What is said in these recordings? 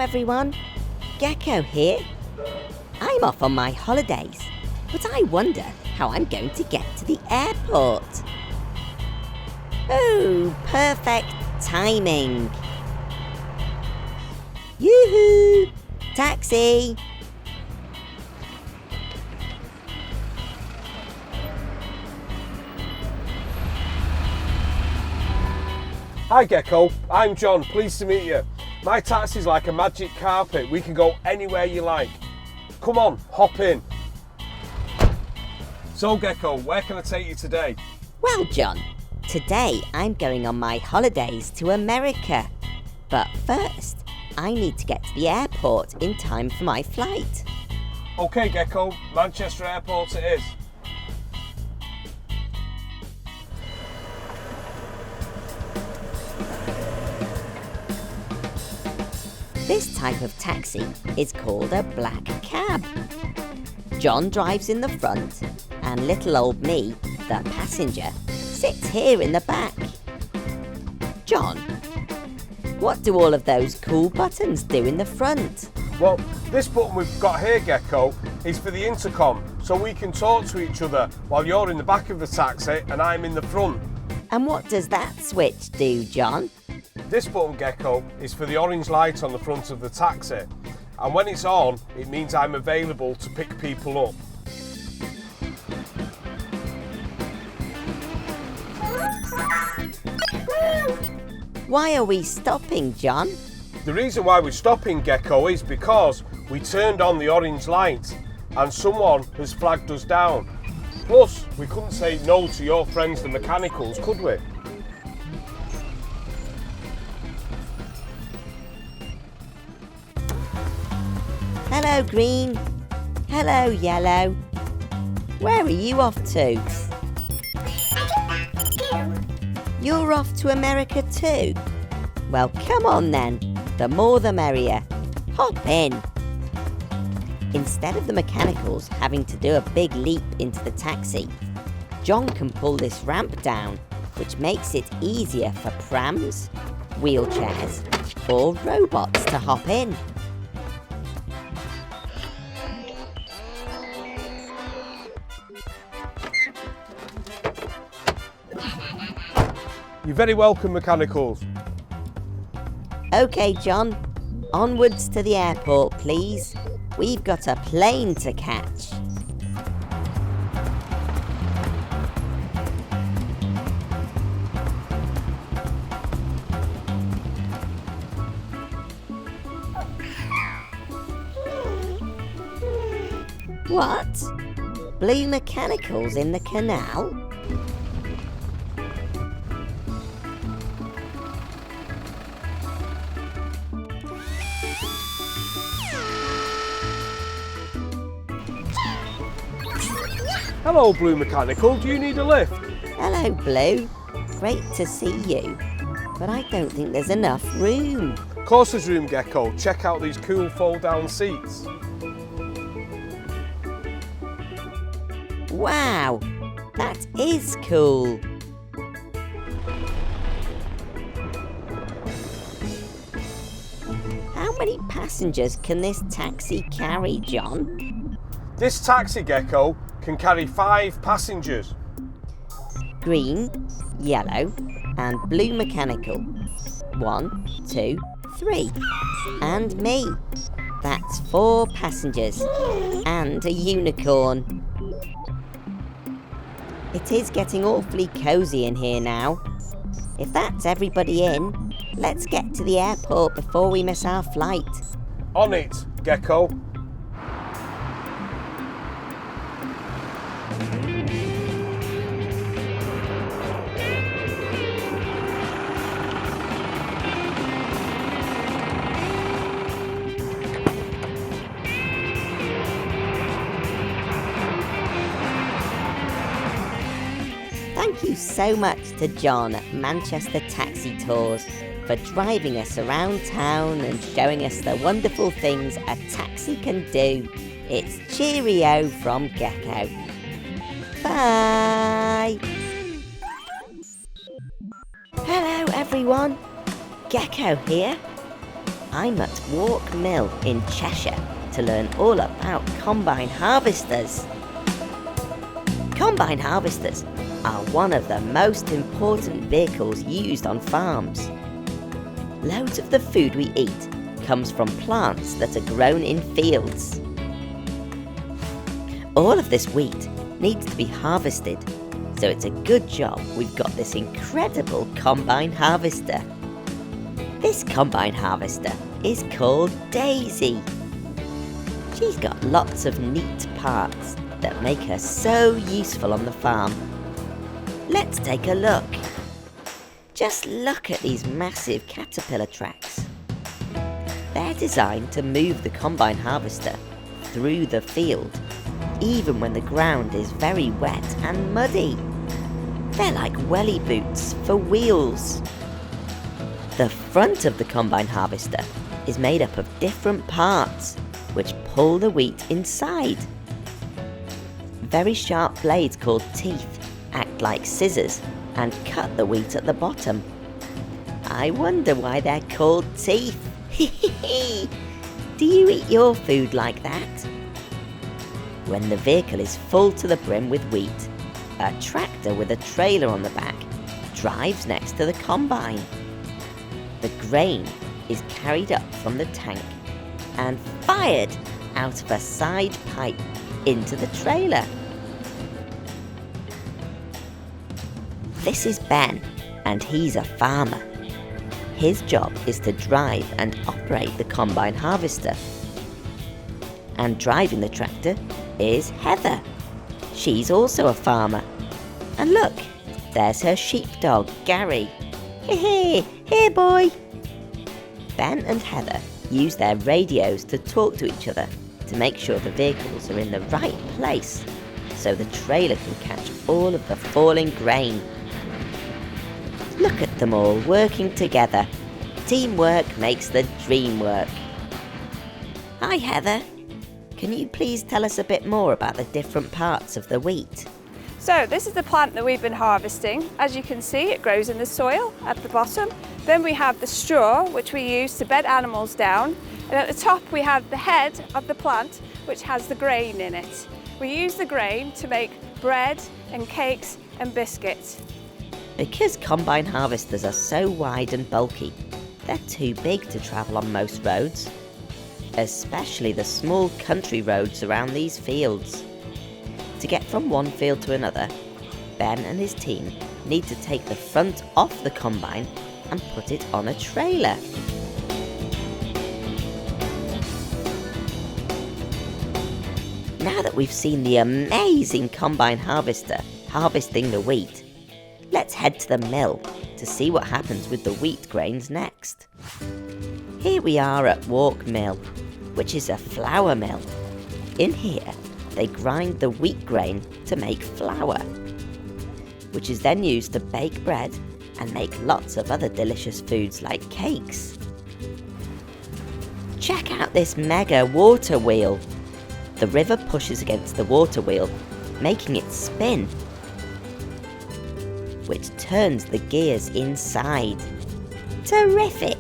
everyone, Gecko here. I'm off on my holidays, but I wonder how I'm going to get to the airport. Oh, perfect timing. Yoo-hoo! Taxi! Hi Gecko, I'm John, pleased to meet you. My taxi's like a magic carpet, we can go anywhere you like. Come on, hop in. So Gecko, where can I take you today? Well, John, today I'm going on my holidays to America. But first, I need to get to the airport in time for my flight. Okay Gecko, Manchester Airport it is. This type of taxi is called a black cab. John drives in the front and little old me, the passenger, sits here in the back. John, what do all of those cool buttons do in the front? Well, this button we've got here Gecko is for the intercom, so we can talk to each other while you're in the back of the taxi and I'm in the front. And what does that switch do, John? This button Gecko is for the orange light on the front of the taxi, and when it's on it means I'm available to pick people up. Why are we stopping, John? The reason why we're stopping Gecko is because we turned on the orange light and someone has flagged us down. Plus we couldn't say no to your friends the mechanicals, could we? Hello, green. Hello, yellow. Where are you off to? You're off to America too? Well, come on then. The more the merrier. Hop in. Instead of the mechanicals having to do a big leap into the taxi, John can pull this ramp down, which makes it easier for prams, wheelchairs, or robots to hop in. You're very welcome, mechanicals. OK, John. Onwards to the airport, please. We've got a plane to catch. What? Blue mechanicals in the canal? Hello Blue Mechanical, do you need a lift? Hello, Blue. Great to see you. But I don't think there's enough room. Of course there's room Gecko, check out these cool fold down seats. Wow, that is cool. How many passengers can this taxi carry, John? This taxi Gecko can carry 5 passengers. Green, yellow and blue mechanical. 1, 2, 3. And me. That's 4 passengers. And a unicorn. It is getting awfully cosy in here now. If that's everybody in, let's get to the airport before we miss our flight. On it, Gecko. Thank you so much to John at Manchester Taxi Tours for driving us around town and showing us the wonderful things a taxi can do. It's cheerio from Gecko. Bye! Hello everyone, Gecko here. I'm at Walk Mill in Cheshire to learn all about combine harvesters. Combine harvesters are one of the most important vehicles used on farms. Loads of the food we eat comes from plants that are grown in fields. All of this wheat needs to be harvested, so it's a good job we've got this incredible combine harvester. This combine harvester is called Daisy. She's got lots of neat parts that make her so useful on the farm. Let's take a look. Just look at these massive caterpillar tracks. They're designed to move the combine harvester through the field, even when the ground is very wet and muddy. They're like welly boots for wheels. The front of the combine harvester is made up of different parts which pull the wheat inside. Very sharp blades called teeth act like scissors and cut the wheat at the bottom. I wonder why they're called teeth. Do you eat your food like that? When the vehicle is full to the brim with wheat, a tractor with a trailer on the back drives next to the combine. The grain is carried up from the tank and fired out of a side pipe into the trailer. This is Ben, and he's a farmer. His job is to drive and operate the combine harvester. And driving the tractor is Heather. She's also a farmer. And look, there's her sheepdog, Gary. Hey, here boy. Ben and Heather use their radios to talk to each other to make sure the vehicles are in the right place so the trailer can catch all of the falling grain. Look at them all working together. Teamwork makes the dream work. Hi Heather. Can you please tell us a bit more about the different parts of the wheat? So this is the plant that we've been harvesting. As you can see, it grows in the soil at the bottom. Then we have the straw, which we use to bed animals down. And at the top we have the head of the plant, which has the grain in it. We use the grain to make bread and cakes and biscuits. Because combine harvesters are so wide and bulky, they're too big to travel on most roads, especially the small country roads around these fields. To get from one field to another, Ben and his team need to take the front off the combine and put it on a trailer. Now that we've seen the amazing combine harvester harvesting the wheat, let's head to the mill to see what happens with the wheat grains next. Here we are at Walk Mill, which is a flour mill. In here, they grind the wheat grain to make flour, which is then used to bake bread and make lots of other delicious foods like cakes. Check out this mega water wheel. The river pushes against the water wheel, making it spin, which turns the gears inside. Terrific!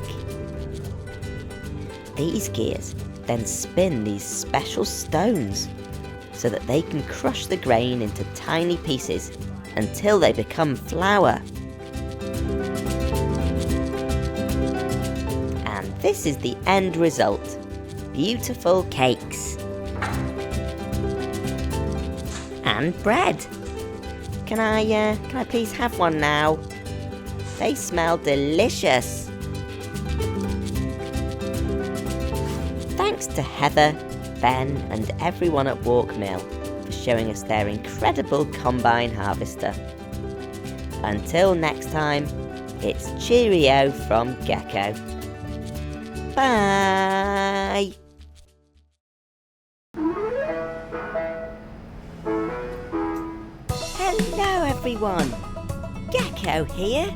These gears then spin these special stones so that they can crush the grain into tiny pieces until they become flour. And this is the end result. Beautiful cakes. And bread. Can I please have one now? They smell delicious. Thanks to Heather, Ben and everyone at Walk Mill for showing us their incredible combine harvester. Until next time, it's cheerio from Gecko. Bye! Hello everyone, Gecko here.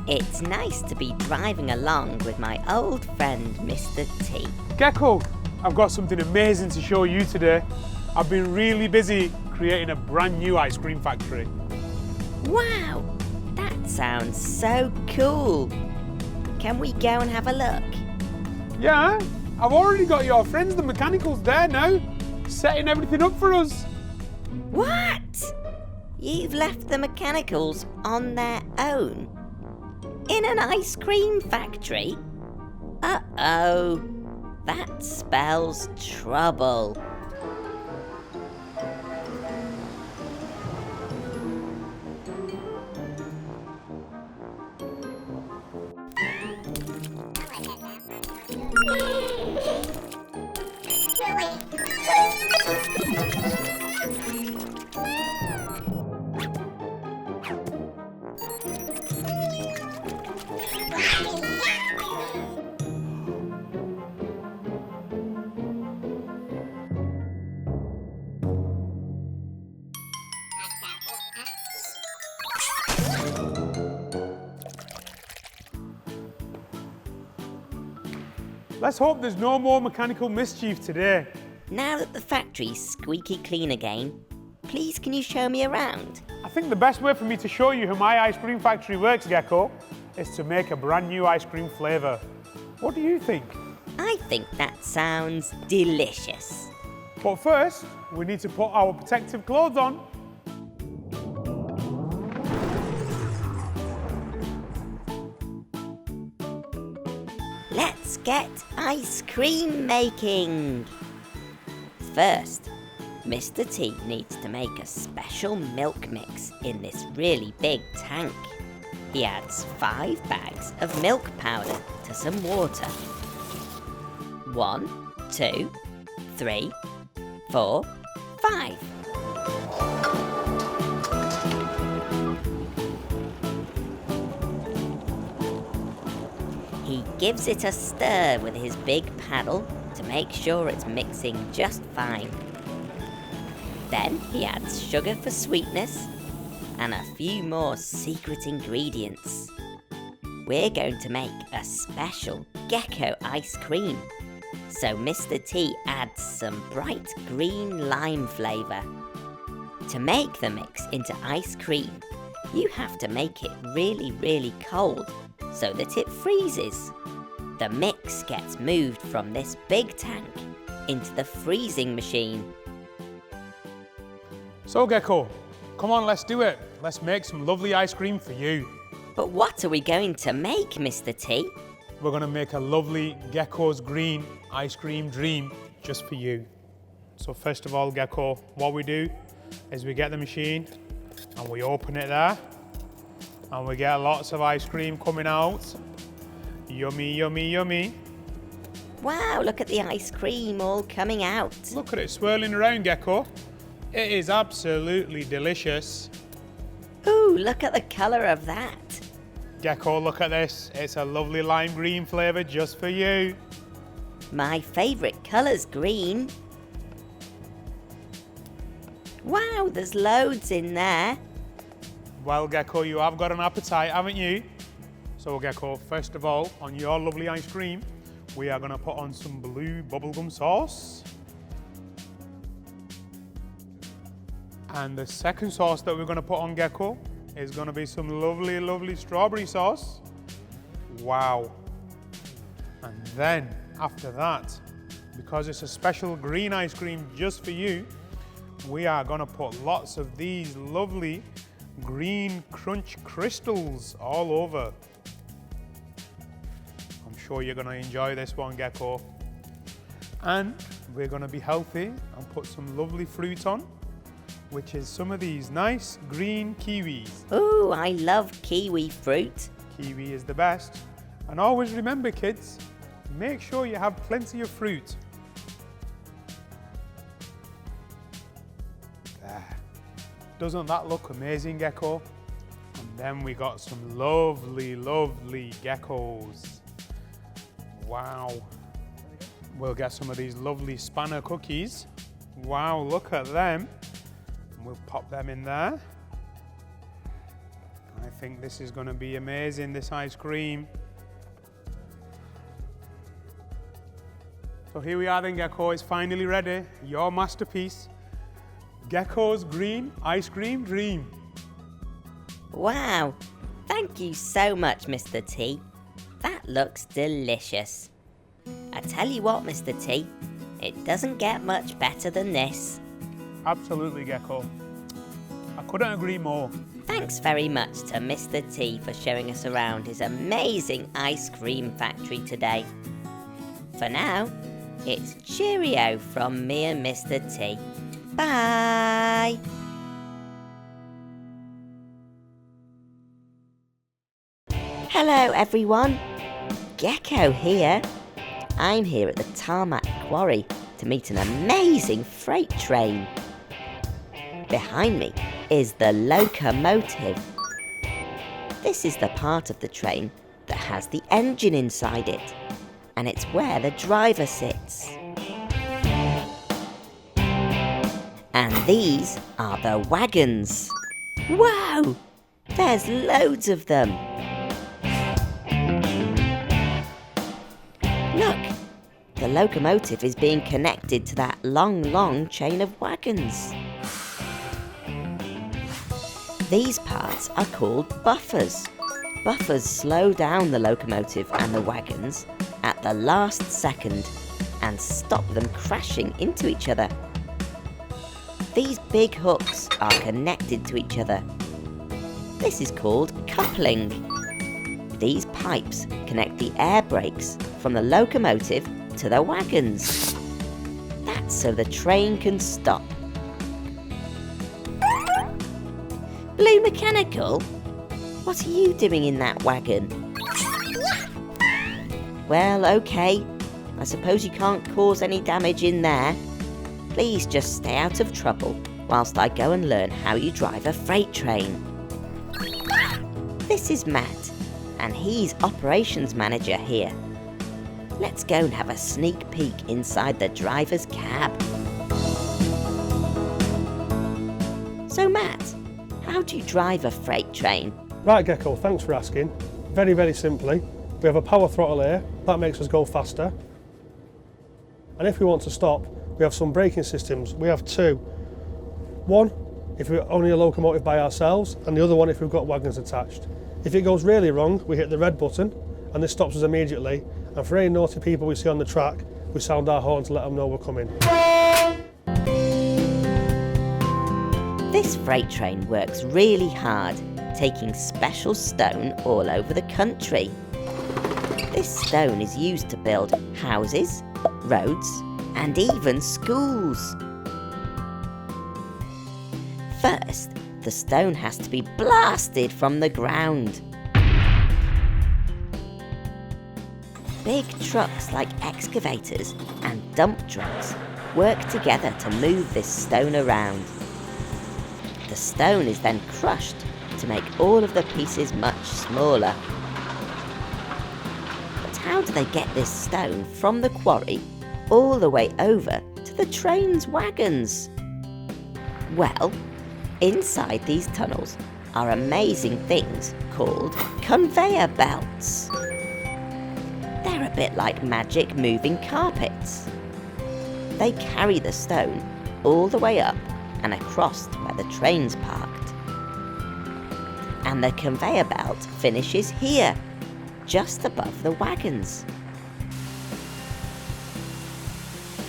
It's nice to be driving along with my old friend Mr. T. Gecko, I've got something amazing to show you today. I've been really busy creating a brand new ice cream factory. Wow, that sounds so cool. Can we go and have a look? Yeah, I've already got your friends, the mechanicals, there now, setting everything up for us. What? You've left the mechanicals on their own? In an ice cream factory? Uh-oh. That spells trouble. Let's hope there's no more mechanical mischief today. Now that the factory's squeaky clean again, please can you show me around? I think the best way for me to show you how my ice cream factory works, Gecko, is to make a brand new ice cream flavour. What do you think? I think that sounds delicious. But first, we need to put our protective clothes on. Let's get ice cream making. First, Mr. T needs to make a special milk mix in this really big tank. He adds 5 bags of milk powder to some water. 1, 2, 3, 4, 5. He gives it a stir with his big paddle to make sure it's mixing just fine. Then he adds sugar for sweetness and a few more secret ingredients. We're going to make a special gecko ice cream. So Mr. T adds some bright green lime flavour. To make the mix into ice cream, you have to make it really, really cold so that it freezes. The mix gets moved from this big tank into the freezing machine. So Gecko, come on, let's do it. Let's make some lovely ice cream for you. But what are we going to make, Mr. T? We're going to make a lovely Gecko's Green ice cream dream just for you. So first of all, Gecko, what we do is we get the machine and we open it there and we get lots of ice cream coming out. Yummy, yummy, yummy. Wow, look at the ice cream all coming out. Look at it swirling around, Gecko. It is absolutely delicious. Ooh, look at the colour of that. Gecko, look at this. It's a lovely lime green flavour just for you. My favourite colour's green. Wow, there's loads in there. Well, Gecko, you have got an appetite, haven't you? So, Gecko, first of all, on your lovely ice cream, we are going to put on some blue bubblegum sauce. And the second sauce that we're going to put on, Gecko, is going to be some lovely, lovely strawberry sauce. Wow. And then, after that, because it's a special green ice cream just for you, we are going to put lots of these lovely green crunch crystals all over. I'm sure you're going to enjoy this one, Gecko. And we're going to be healthy and put some lovely fruit on, which is some of these nice green kiwis. Ooh, I love kiwi fruit. Kiwi is the best. And always remember, kids, make sure you have plenty of fruit. There. Doesn't that look amazing, Gecko? And then we got some lovely, lovely geckos. Wow. We'll get some of these lovely spanner cookies. Wow, look at them. And we'll pop them in there. I think this is going to be amazing, this ice cream. So here we are then, Gecko. It's finally ready. Your masterpiece. Gecko's Green Ice Cream Dream. Wow, thank you so much, Mr. T. That looks delicious. A tell you what, Mr. T, it doesn't get much better than this. Absolutely, Gecko. I couldn't agree more. Thanks very much to Mr. T for showing us around his amazing ice cream factory today. For now, it's cheerio from me and Mr. T. Bye! Hello everyone, Gecko here. I'm here at the tarmac quarry to meet an amazing freight train. Behind me is the locomotive. This is the part of the train that has the engine inside it, and it's where the driver sits. And these are the wagons. Wow! There's loads of them. Look, the locomotive is being connected to that long chain of wagons. These parts are called buffers. Buffers slow down the locomotive and the wagons at the last second and stop them crashing into each other. These big hooks are connected to each other. This is called coupling. These pipes connect the air brakes from the locomotive to the wagons. That's so the train can stop. Blue Mechanical, what are you doing in that wagon? Well, okay. I suppose you can't cause any damage in there. Please just stay out of trouble whilst I go and learn how you drive a freight train. This is Matt, and he's operations manager here. Let's go and have a sneak peek inside the driver's cab. So Matt, how do you drive a freight train? Right, Gecko, thanks for asking. Very, very simply, we have a power throttle here, that makes us go faster. And if we want to stop, we have some braking systems. We have two. One, if we're only a locomotive by ourselves, and the other one if we've got wagons attached. If it goes really wrong, we hit the red button, and this stops us immediately. And for any naughty people we see on the track, we sound our horn to let them know we're coming. This freight train works really hard, taking special stone all over the country. This stone is used to build houses, roads, and even schools. First, the stone has to be blasted from the ground. Big trucks like excavators and dump trucks work together to move this stone around. The stone is then crushed to make all of the pieces much smaller. But how do they get this stone from the quarry all the way over to the train's wagons? Well, inside these tunnels are amazing things called conveyor belts. They're a bit like magic moving carpets. They carry the stone all the way up and across to where the train's parked. And the conveyor belt finishes here, just above the wagons.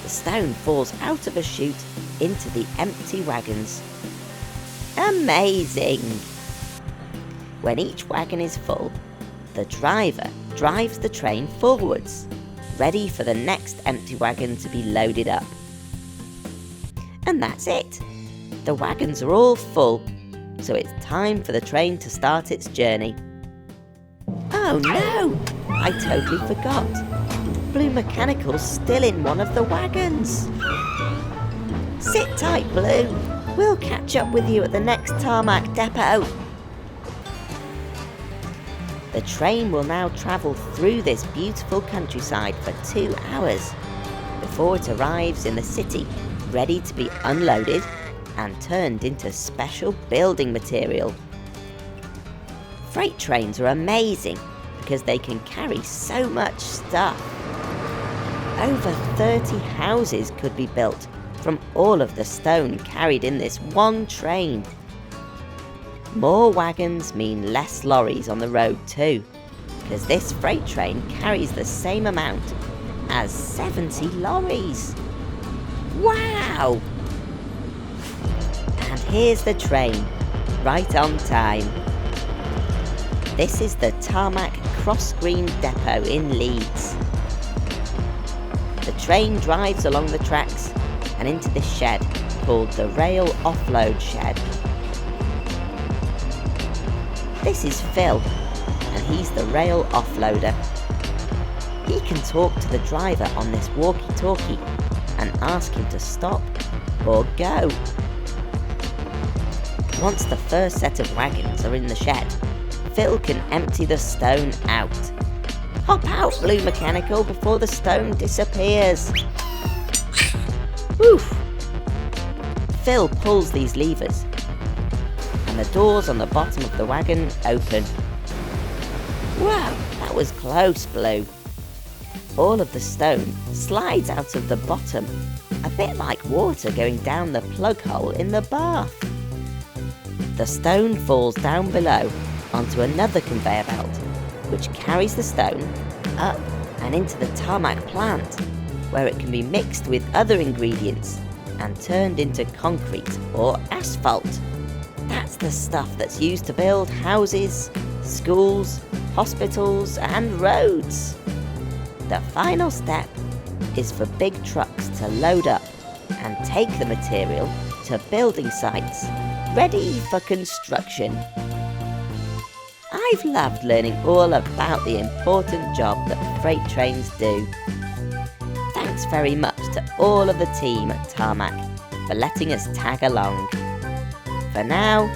The stone falls out of a chute into the empty wagons. Amazing! When each wagon is full, the driver drives the train forwards, ready for the next empty wagon to be loaded up. And that's it. The wagons are all full, so it's time for the train to start its journey. Oh no! I totally forgot. Blue Mechanical's still in one of the wagons. Sit tight, Blue. We'll catch up with you at the next tarmac depot. The train will now travel through this beautiful countryside for 2 hours before it arrives in the city, ready to be unloaded and turned into special building material. Freight trains are amazing because they can carry so much stuff. Over 30 houses could be built from all of the stone carried in this one train. More wagons mean less lorries on the road too, because this freight train carries the same amount has 70 lorries. Wow! And here's the train, right on time. This is the Tarmac Cross Green Depot in Leeds. The train drives along the tracks and into this shed called the Rail Offload Shed. This is Phil, and he's the rail offloader. He can talk to the driver on this walkie-talkie and ask him to stop or go. Once the first set of wagons are in the shed, Phil can empty the stone out. Hop out, Blue Mechanical, before the stone disappears. Woof! Phil pulls these levers, and the doors on the bottom of the wagon open. Wow, that was close, Blue. All of the stone slides out of the bottom, a bit like water going down the plug hole in the bath. The stone falls down below onto another conveyor belt, which carries the stone up and into the tarmac plant, where it can be mixed with other ingredients and turned into concrete or asphalt. That's the stuff that's used to build houses, schools, hospitals and roads. The final step is for big trucks to load up and take the material to building sites, ready for construction. I've loved learning all about the important job that freight trains do. Thanks very much to all of the team at Tarmac for letting us tag along. For now,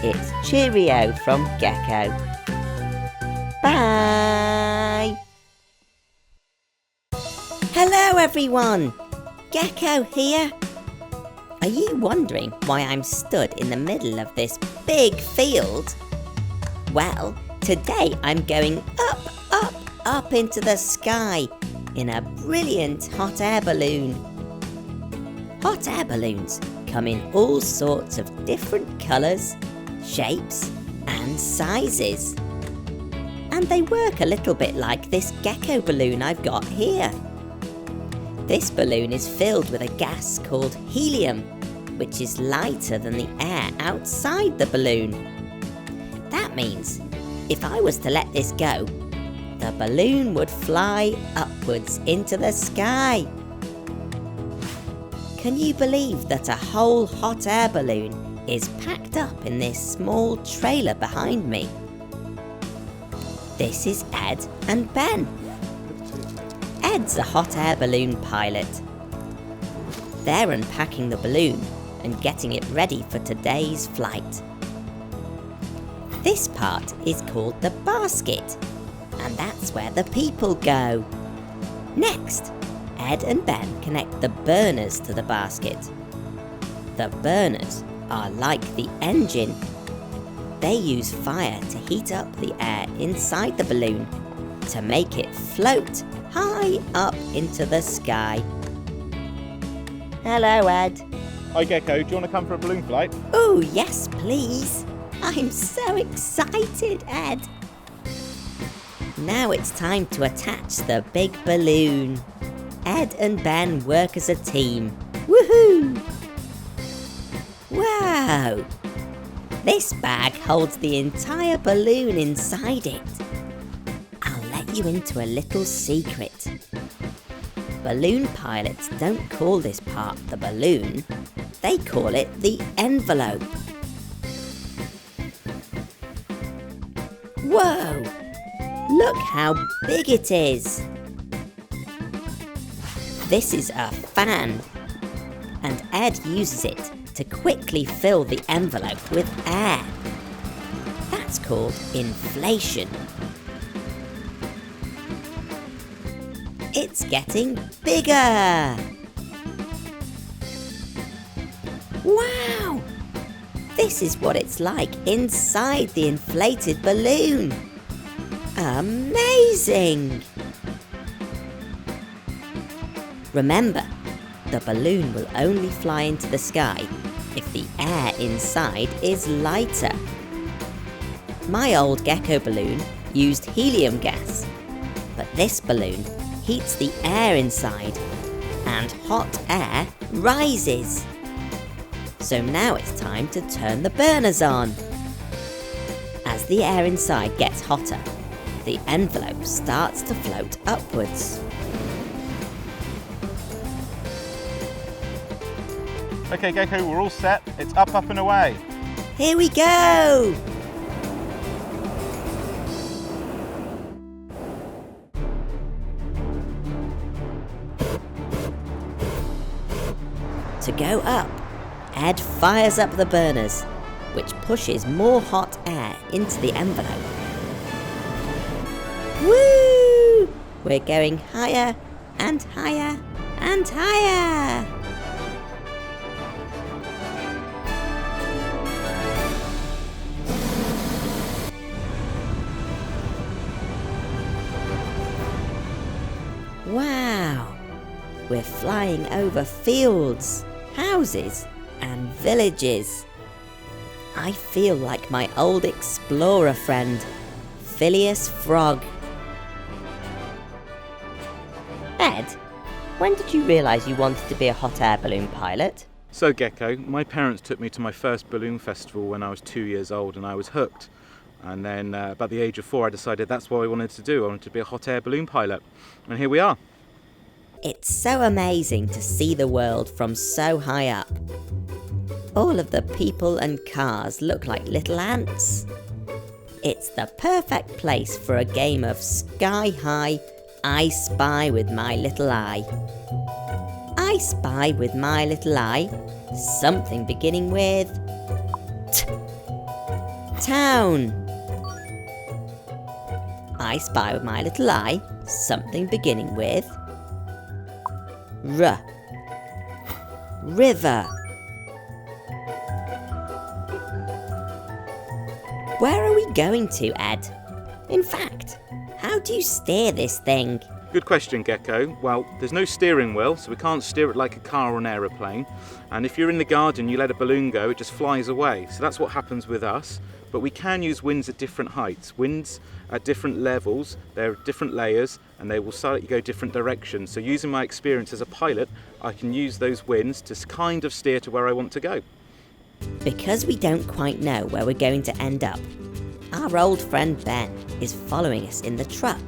it's cheerio from Gecko. Bye! Hello everyone! Gecko here. Are you wondering why I'm stood in the middle of this big field? Well, today I'm going up into the sky in a brilliant hot air balloon. Hot air balloons come in all sorts of different colours, shapes and sizes. And they work a little bit like this Gecko balloon I've got here. This balloon is filled with a gas called helium, which is lighter than the air outside the balloon. That means if I was to let this go, the balloon would fly upwards into the sky. Can you believe that a whole hot air balloon is packed up in this small trailer behind me? This is Ed and Ben. Ed's a hot air balloon pilot. They're unpacking the balloon and getting it ready for today's flight. This part is called the basket, and that's where the people go. Next, Ed and Ben connect the burners to the basket. The burners are like the engine. They use fire to heat up the air inside the balloon to make it float high up into the sky. Hello, Ed. Hi Gecko, do you want to come for a balloon flight? Oh, yes, please. I'm so excited, Ed. Now it's time to attach the big balloon. Ed and Ben work as a team. Woohoo! Wow! This bag holds the entire balloon inside it. I'll let you into a little secret. Balloon pilots don't call this part the balloon. They call it the envelope. Whoa! Look how big it is! This is a fan, and Ed uses it to quickly fill the envelope with air. That's called inflation. It's getting bigger! Wow! This is what it's like inside the inflated balloon. Amazing! Remember, the balloon will only fly into the sky if the air inside is lighter. My old Gecko balloon used helium gas, but this balloon heats the air inside, and hot air rises. So now it's time to turn the burners on. As the air inside gets hotter, the envelope starts to float upwards. Okay, Gecko, we're all set. It's up, up and away. Here we go! To go up, Ed fires up the burners, which pushes more hot air into the envelope. Woo! We're going higher and higher and higher! Wow! We're flying over fields, houses, and villages. I feel like my old explorer friend, Phileas Frog. Ed, when did you realise you wanted to be a hot air balloon pilot? So, Gecko, my parents took me to my first balloon festival when I was 2 years old and I was hooked. And then about the age of 4, I decided that's what I wanted to do. I wanted to be a hot air balloon pilot. And here we are. It's so amazing to see the world from so high up. All of the people and cars look like little ants. It's the perfect place for a game of Sky High, I Spy with My Little Eye. I spy with my little eye something beginning with T. Town. I spy with my little eye something beginning with R. River. Where are we going to, Ed? In fact, how do you steer this thing? Good question, Gecko. Well, there's no steering wheel, so we can't steer it like a car or an aeroplane. And if you're in the garden, you let a balloon go, it just flies away. So that's what happens with us. But we can use winds at different heights. Winds at different levels, they're different layers, and they will slightly go different directions. So using my experience as a pilot, I can use those winds to kind of steer to where I want to go. Because we don't quite know where we're going to end up, our old friend Ben is following us in the truck.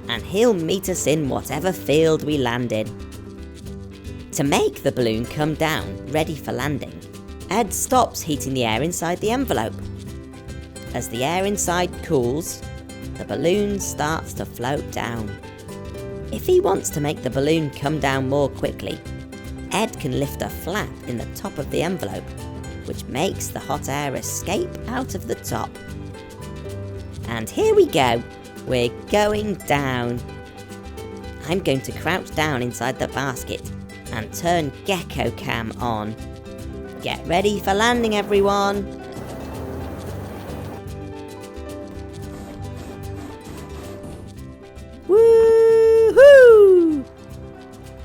And he'll meet us in whatever field we land in. To make the balloon come down, ready for landing, Ed stops heating the air inside the envelope. As the air inside cools, the balloon starts to float down. If he wants to make the balloon come down more quickly, Ed can lift a flap in the top of the envelope, which makes the hot air escape out of the top. And here we go. We're going down. I'm going to crouch down inside the basket and turn Gecko Cam on. Get ready for landing, everyone. Woo-hoo!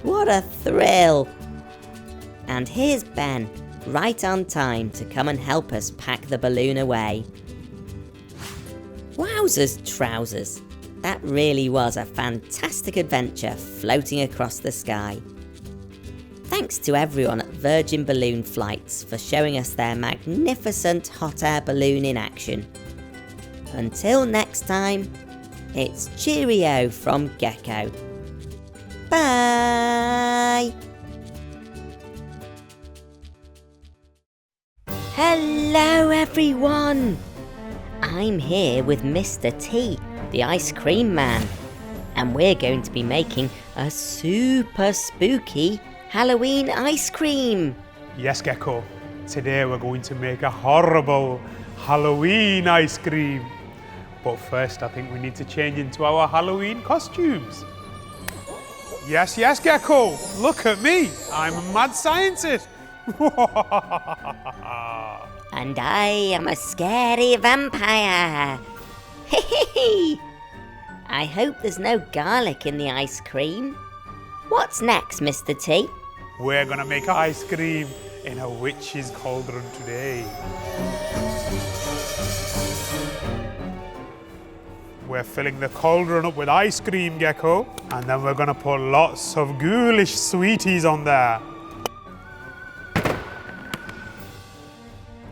What a thrill! And here's Ben, right on time to come and help us pack the balloon away. Wowzers trousers! That really was a fantastic adventure floating across the sky. Thanks to everyone at Virgin Balloon Flights for showing us their magnificent hot air balloon in action. Until next time, it's cheerio from Gecko. Bye! Hello everyone! I'm here with Mr. T, the ice cream man, and we're going to be making a super spooky Halloween ice cream. Yes, Gecko. Today we're going to make a horrible Halloween ice cream. But first, I think we need to change into our Halloween costumes. Yes, yes, Gecko. Look at me. I'm a mad scientist. And I am a scary vampire. I hope there's no garlic in the ice cream. What's next, Mr. T? We're gonna make ice cream in a witch's cauldron today. we're filling the cauldron up with ice cream, Gecko. And then we're gonna put lots of ghoulish sweeties on there.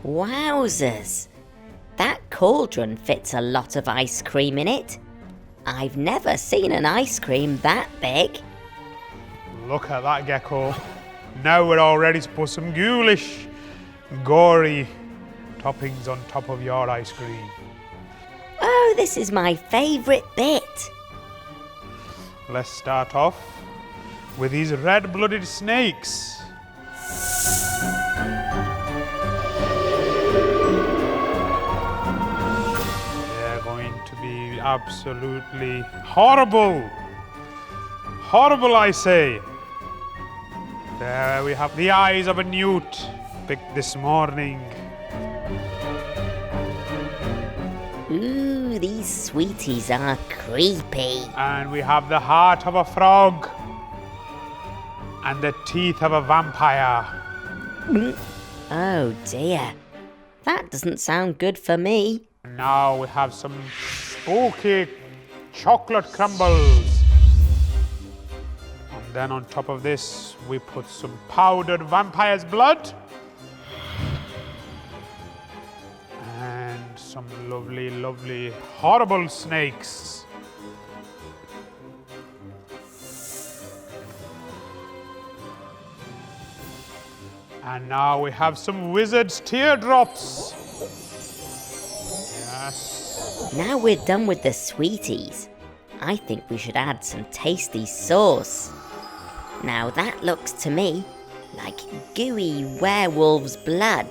Wowzers! That cauldron fits a lot of ice cream in it. I've never seen an ice cream that big. Look at that, Gecko. Now we're all ready to put some ghoulish, gory toppings on top of your ice cream. Oh, this is my favourite bit. Let's start off with these red-blooded snakes. They're going to be absolutely horrible. Horrible, I say. There we have the eyes of a newt picked this morning. Ooh, these sweeties are creepy. And we have the heart of a frog and the teeth of a vampire. Oh dear, that doesn't sound good for me. Now we have some spooky chocolate crumbles. And then on top of this, we put some powdered vampire's blood. And some lovely, lovely, horrible snakes. And now we have some wizard's teardrops. Yes. Now we're done with the sweeties. I think we should add some tasty sauce. Now that looks to me like gooey werewolf's blood.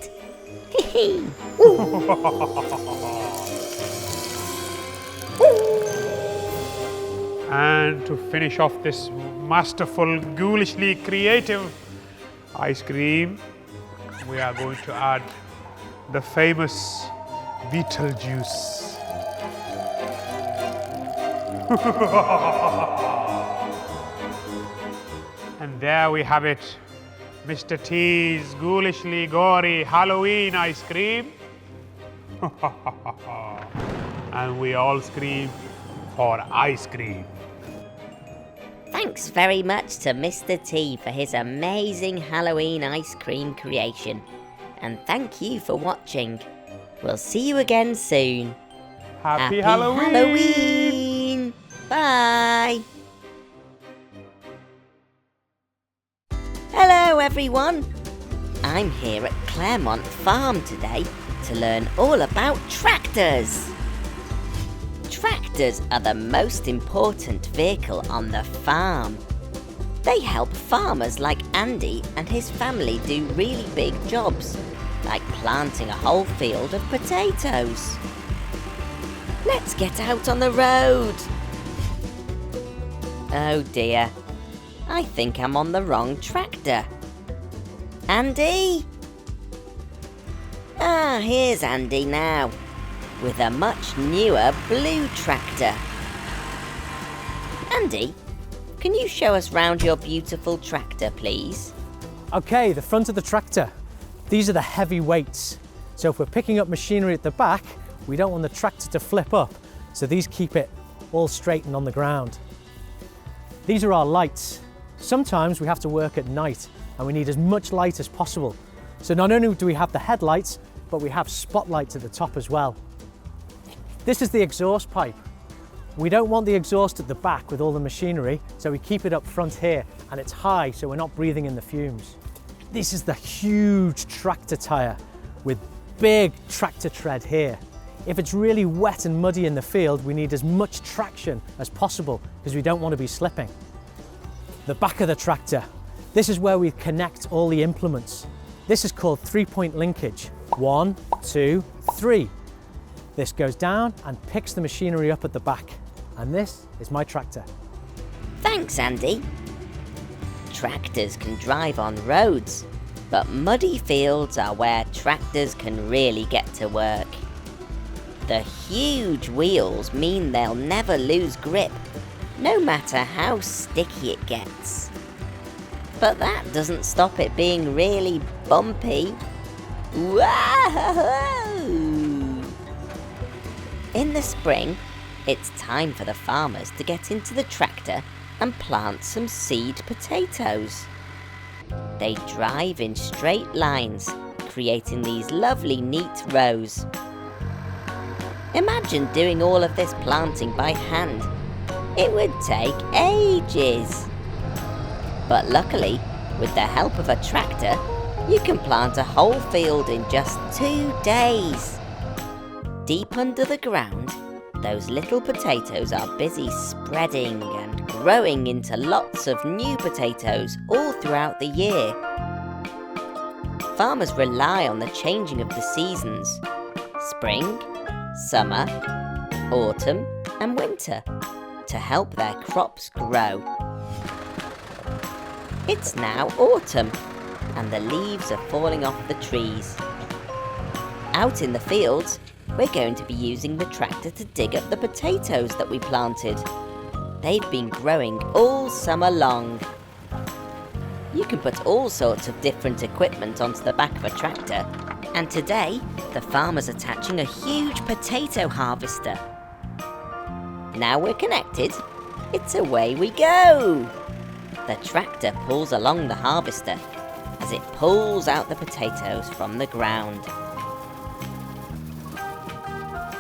And to finish off this masterful, ghoulishly creative ice cream, we are going to add the famous Beetlejuice. And there we have it, Mr. T's ghoulishly gory Halloween ice cream. And we all scream for ice cream. Thanks very much to Mr. T for his amazing Halloween ice cream creation. And thank you for watching. We'll see you again soon. Happy Halloween! Halloween! Bye! Hello everyone! I'm here at Claremont Farm today to learn all about tractors. Tractors are the most important vehicle on the farm. They help farmers like Andy and his family do really big jobs, like planting a whole field of potatoes. Let's get out on the road. Oh dear, I think I'm on the wrong tractor. Andy? Ah, here's Andy now, with a much newer blue tractor. Andy, can you show us round your beautiful tractor, please? Okay, the front of the tractor. These are the heavy weights. So if we're picking up machinery at the back, we don't want the tractor to flip up. So these keep it all straight and on the ground. These are our lights. Sometimes we have to work at night and we need as much light as possible. So not only do we have the headlights, but we have spotlights at the top as well. This is the exhaust pipe. We don't want the exhaust at the back with all the machinery, so we keep it up front here, and it's high so we're not breathing in the fumes. This is the huge tractor tyre with big tractor tread here. If it's really wet and muddy in the field, we need as much traction as possible because we don't want to be slipping. The back of the tractor. This is where we connect all the implements. This is called 3-point linkage. 1, 2, 3. This goes down and picks the machinery up at the back. And this is my tractor. Thanks, Andy. Tractors can drive on roads, but muddy fields are where tractors can really get to work. The huge wheels mean they'll never lose grip, no matter how sticky it gets. But that doesn't stop it being really bumpy. Whoa! In the spring, It's time for the farmers to get into the tractor and plant some seed potatoes. They drive in straight lines, creating these lovely neat rows. Imagine doing all of this planting by hand. It would take ages. But luckily, with the help of a tractor, you can plant a whole field in just 2 days. Deep under the ground, those little potatoes are busy spreading and growing into lots of new potatoes all throughout the year. Farmers rely on the changing of the seasons: spring, summer, autumn, and winter to help their crops grow. It's now autumn, and the leaves are falling off the trees. Out in the fields, we're going to be using the tractor to dig up the potatoes that we planted. They've been growing all summer long. You can put all sorts of different equipment onto the back of a tractor, and today the farmer's attaching a huge potato harvester. Now we're connected, it's away we go! The tractor pulls along the harvester as it pulls out the potatoes from the ground.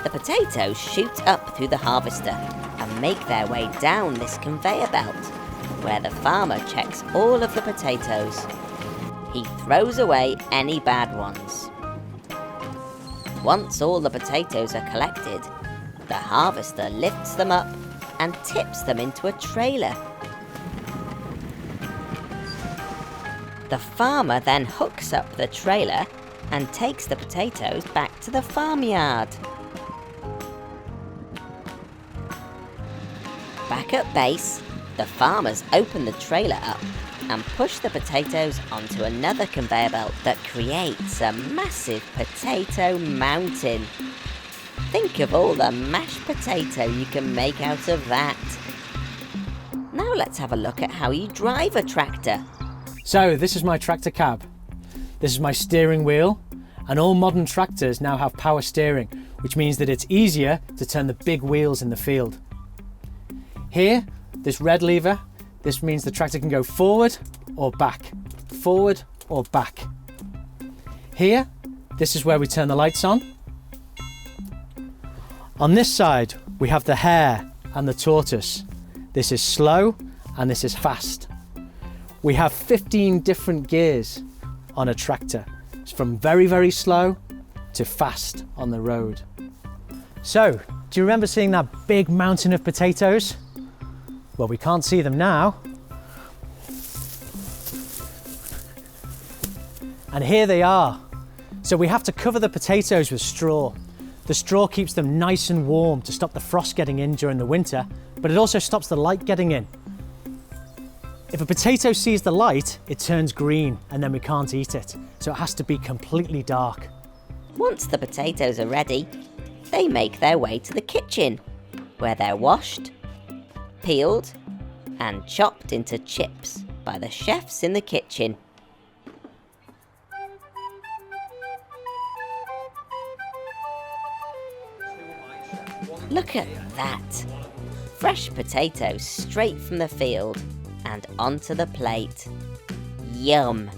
The potatoes shoot up through the harvester and make their way down this conveyor belt, where the farmer checks all of the potatoes. He throws away any bad ones. Once all the potatoes are collected, the harvester lifts them up and tips them into a trailer. The farmer then hooks up the trailer and takes the potatoes back to the farmyard. Back at base, the farmers open the trailer up and push the potatoes onto another conveyor belt that creates a massive potato mountain. Think of all the mashed potato you can make out of that. Now let's have a look at how you drive a tractor. So this is my tractor cab. This is my steering wheel, and all modern tractors now have power steering, which means that it's easier to turn the big wheels in the field. Here, this red lever, this means the tractor can go forward or back, forward or back. Here, this is where we turn the lights on. On this side, we have the hare and the tortoise. This is slow and this is fast. We have 15 different gears on a tractor. It's from very, very slow to fast on the road. So, do you remember seeing that big mountain of potatoes? Well, we can't see them now. And here they are. So we have to cover the potatoes with straw. The straw keeps them nice and warm to stop the frost getting in during the winter, but it also stops the light getting in. If a potato sees the light, it turns green and then we can't eat it. So it has to be completely dark. Once the potatoes are ready, they make their way to the kitchen, where they're washed, peeled, and chopped into chips by the chefs in the kitchen. Look at that! Fresh potatoes straight from the field and onto the plate. Yum!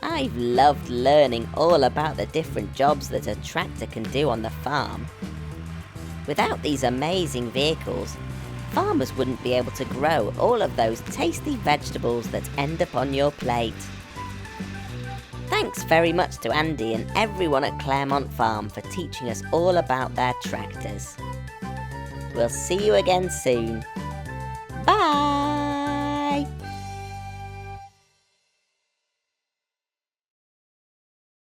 I've loved learning all about the different jobs that a tractor can do on the farm. Without these amazing vehicles, farmers wouldn't be able to grow all of those tasty vegetables that end up on your plate. Thanks very much to Andy and everyone at Claremont Farm for teaching us all about their tractors. We'll see you again soon. Bye!